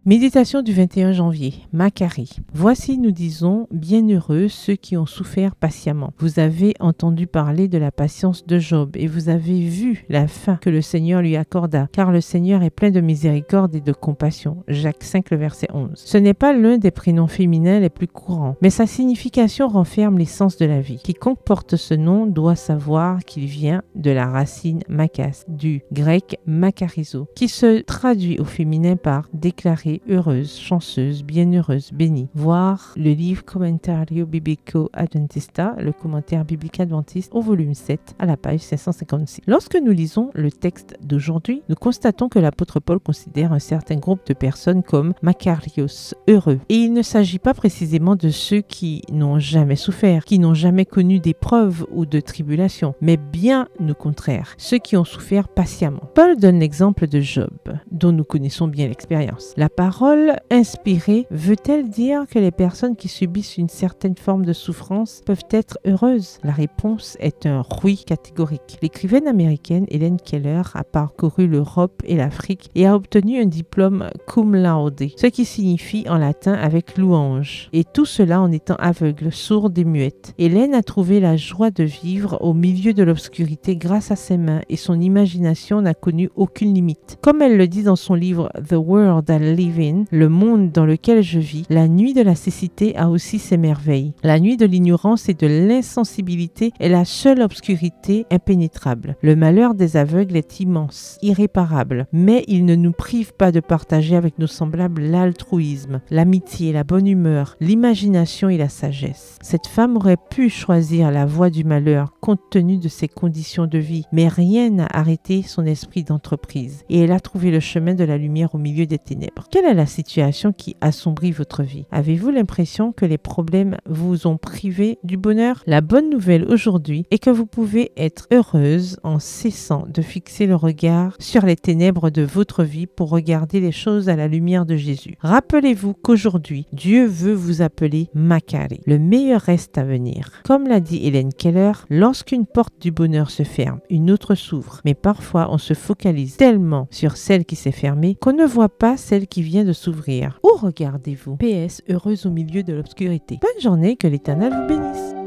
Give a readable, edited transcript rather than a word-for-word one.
Méditation du 21 janvier, Macarie. Voici, nous disons, bienheureux ceux qui ont souffert patiemment. Vous avez entendu parler de la patience de Job et vous avez vu la fin que le Seigneur lui accorda, car le Seigneur est plein de miséricorde et de compassion. Jacques 5, le verset 11. Ce n'est pas l'un des prénoms féminins les plus courants, mais sa signification renferme l'essence de la vie. Quiconque porte ce nom doit savoir qu'il vient de la racine makas, du grec makarizo, qui se traduit au féminin par déclarer heureuse, chanceuse, bienheureuse, bénie. Voir le livre Commentario Biblico Adventista, le commentaire biblique adventiste au volume 7 à la page 556. Lorsque nous lisons le texte d'aujourd'hui, nous constatons que l'apôtre Paul considère un certain groupe de personnes comme Makarios, heureux. Et il ne s'agit pas précisément de ceux qui n'ont jamais souffert, qui n'ont jamais connu d'épreuves ou de tribulations, mais bien au contraire, ceux qui ont souffert patiemment. Paul donne l'exemple de Job, dont nous connaissons bien l'expérience. La parole inspirée veut-elle dire que les personnes qui subissent une certaine forme de souffrance peuvent être heureuses? La réponse est un oui catégorique. L'écrivaine américaine Helen Keller a parcouru l'Europe et l'Afrique et a obtenu un diplôme cum laude, ce qui signifie en latin avec louange. Et tout cela en étant aveugle, sourde et muette. Hélène a trouvé la joie de vivre au milieu de l'obscurité grâce à ses mains et son imagination n'a connu aucune limite. Comme elle le dit dans son livre The World I Live In, le monde dans lequel je vis, la nuit de la cécité a aussi ses merveilles. La nuit de l'ignorance et de l'insensibilité est la seule obscurité impénétrable. Le malheur des aveugles est immense, irréparable, mais il ne nous prive pas de partager avec nos semblables l'altruisme, l'amitié, la bonne humeur, l'imagination et la sagesse. Cette femme aurait pu choisir la voie du malheur compte tenu de ses conditions de vie, mais rien n'a arrêté son esprit d'entreprise et elle a trouvé le chemin de la lumière au milieu des ténèbres. Quelle est la situation qui assombrit votre vie? Avez-vous l'impression que les problèmes vous ont privé du bonheur? La bonne nouvelle aujourd'hui est que vous pouvez être heureuse en cessant de fixer le regard sur les ténèbres de votre vie pour regarder les choses à la lumière de Jésus. Rappelez-vous qu'aujourd'hui, Dieu veut vous appeler Macarie. Le meilleur reste à venir. Comme l'a dit Helen Keller, lorsqu'une porte du bonheur se ferme, une autre s'ouvre. Mais parfois, on se focalise tellement sur celle qui s'est fermée qu'on ne voit pas celle qui vient de s'ouvrir. Où regardez-vous? PS, heureuse au milieu de l'obscurité. Bonne journée, que l'Éternel vous bénisse.